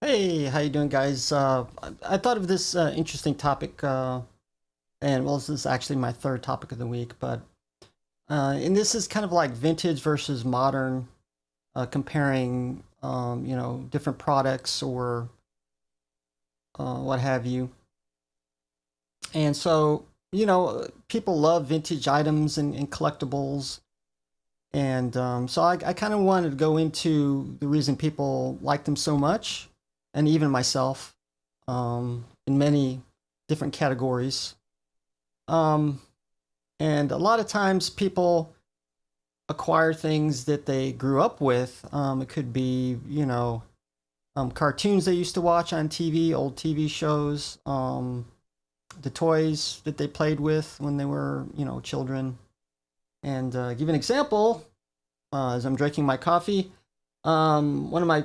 Hey, how you doing, guys? I thought of this interesting topic, and well, this is actually my third topic of the week, but and this is kind of like vintage versus modern, comparing, different products or what have you. And so, people love vintage items and collectibles, and so I kind of wanted to go into the reason people like them so much, and even myself, in many different categories. Um, and a lot of times people acquire things that they grew up with. It could be, cartoons they used to watch on TV, old TV shows, the toys that they played with when they were, children. And give an example, as I'm drinking my coffee, one of my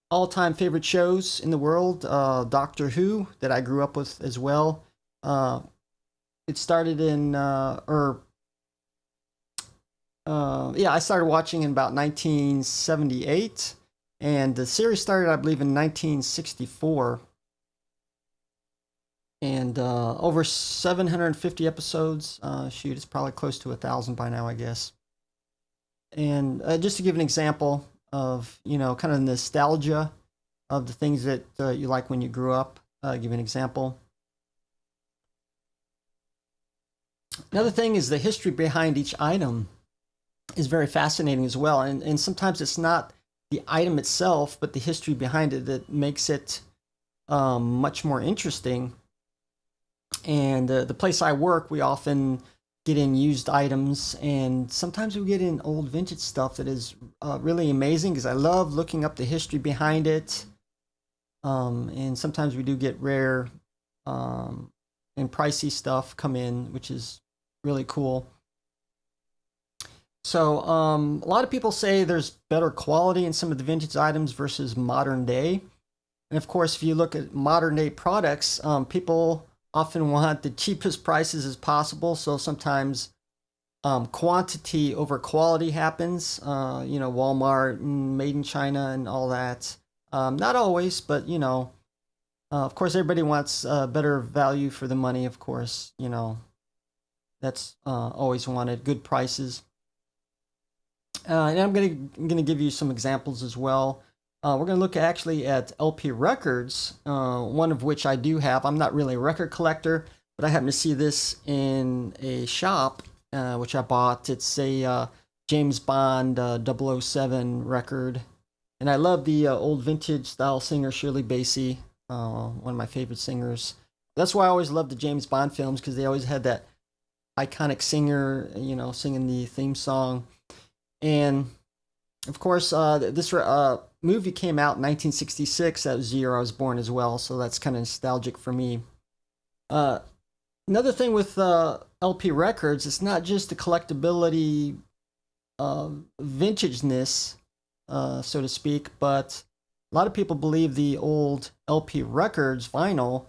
all-time favorite shows in the world, Doctor Who, that I grew up with as well. Uh, it started in, yeah, I started watching in about 1978, and the series started, I believe, in 1964, and over 750 episodes. Shoot, it's probably close to 1,000 by now, I guess. And just to give an example of, kind of nostalgia of the things that you like when you grew up, give an example. Another thing is the history behind each item is very fascinating as well. And sometimes it's not the item itself, but the history behind it that makes it much more interesting. And the place I work, we often get in used items, and sometimes we get in old vintage stuff that is really amazing because I love looking up the history behind it. And sometimes we do get rare and pricey stuff come in, which is really cool. So a lot of people say there's better quality in some of the vintage items versus modern day. And of course, if you look at modern day products, people often want the cheapest prices as possible. So sometimes quantity over quality happens. Walmart and made in China and all that. Not always, but of course, everybody wants better value for the money. Of course, that's always wanted. Good prices. And I'm gonna give you some examples as well. We're going to look actually at LP records, one of which I do have. I'm not really a record collector, but I happen to see this in a shop, which I bought. It's a James Bond 007 record. And I love the old vintage style singer Shirley Bassey, one of my favorite singers. That's why I always loved the James Bond films, because they always had that iconic singer, singing the theme song. And of course, this movie came out in 1966. That was the year I was born as well, so that's kind of nostalgic for me. Uh, Another thing with LP records, it's not just the collectability, vintageness, so to speak, but a lot of people believe the old LP records, vinyl,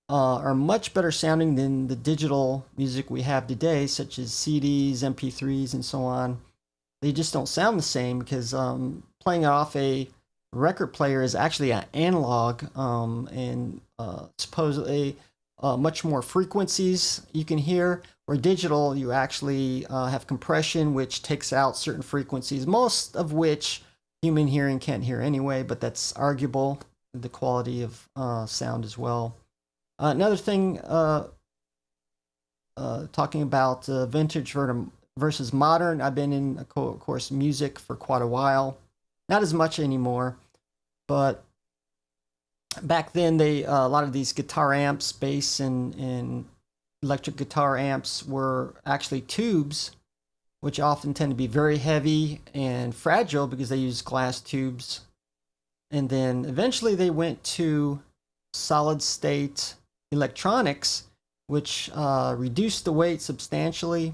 are much better sounding than the digital music we have today, such as CDs, MP3s, and so on. They just don't sound the same because playing it off a record player is actually an analog, and supposedly much more frequencies you can hear. Where digital, you actually have compression, which takes out certain frequencies, most of which human hearing can't hear anyway, but that's arguable, the quality of sound as well. Another thing, talking about vintage versus modern, I've been in, of course, music for quite a while. Not as much anymore, but back then, a lot of these guitar amps, bass and electric guitar amps, were actually tubes, which often tend to be very heavy and fragile because they use glass tubes. And then eventually they went to solid state electronics, which reduced the weight substantially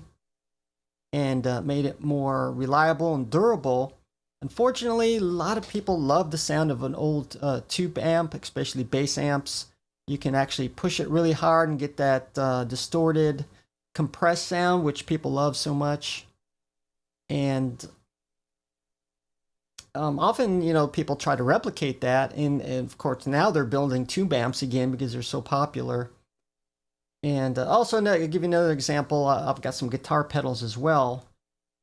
and made it more reliable and durable. Unfortunately, a lot of people love the sound of an old tube amp, especially bass amps. You can actually push it really hard and get that distorted, compressed sound, which people love so much. And often, people try to replicate that, and of course now they're building tube amps again because they're so popular. And also, I'll give you another example. I've got some guitar pedals as well,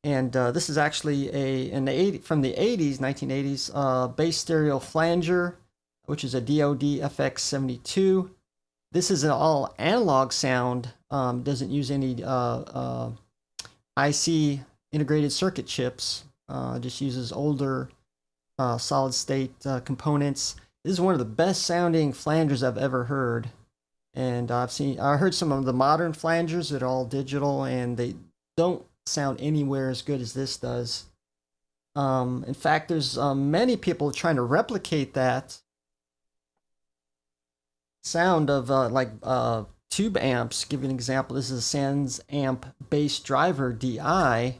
and this is actually from the 80s, 1980s, bass stereo flanger, which is a DoD FX72. This is an all analog sound. Doesn't use any IC integrated circuit chips. Just uses older solid state components. This is one of the best sounding flangers I've ever heard. And I heard some of the modern flangers that are all digital, and they don't sound anywhere as good as this does. In fact, there's many people trying to replicate that sound of tube amps. Give you an example. This is a Sans Amp Bass Driver DI,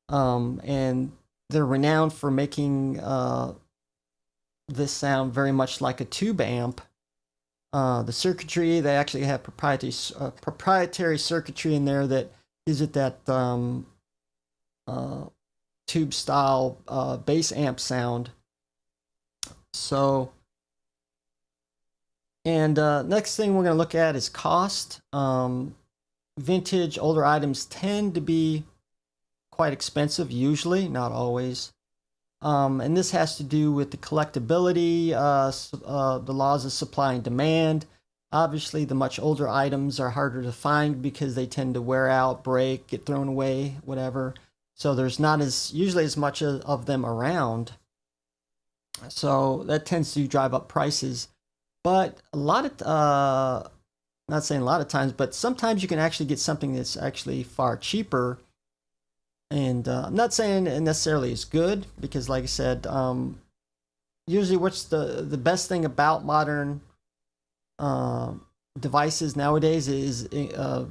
and they're renowned for making this sound very much like a tube amp. The circuitry, they actually have proprietary circuitry in there that gives it that tube style bass amp sound. So, and next thing we're going to look at is cost. Vintage older items tend to be quite expensive, usually, not always. And this has to do with the collectability, the laws of supply and demand. Obviously, the much older items are harder to find because they tend to wear out, break, get thrown away, whatever. So there's not usually as much of them around. So that tends to drive up prices. But a lot of, not saying a lot of times, but sometimes you can actually get something that's actually far cheaper. And I'm not saying it necessarily is good, because like I said, usually what's the best thing about modern devices nowadays is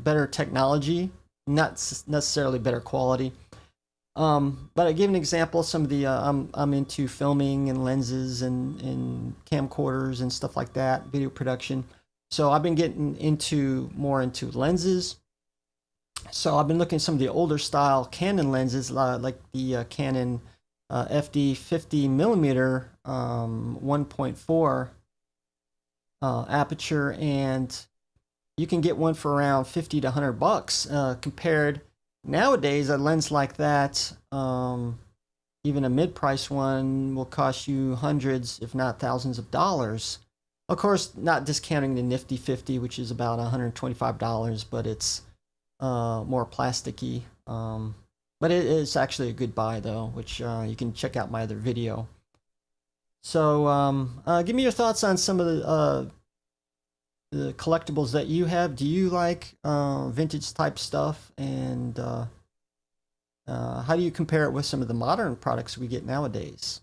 better technology, not necessarily better quality. But I give an example. Some of the I'm into filming and lenses and camcorders and stuff like that, video production. So I've been getting more into lenses. So I've been looking at some of the older style Canon lenses, like the Canon FD 50mm 1.4 aperture, and you can get one for around $50 to $100. Compared nowadays, a lens like that, even a mid-price one, will cost you hundreds, if not thousands of dollars. Of course, not discounting the Nifty 50, which is about $125, but it's more plasticky. But it's actually a good buy, though, which you can check out my other video. So give me your thoughts on some of the collectibles that you have. Do you like vintage type stuff? And how do you compare it with some of the modern products we get nowadays?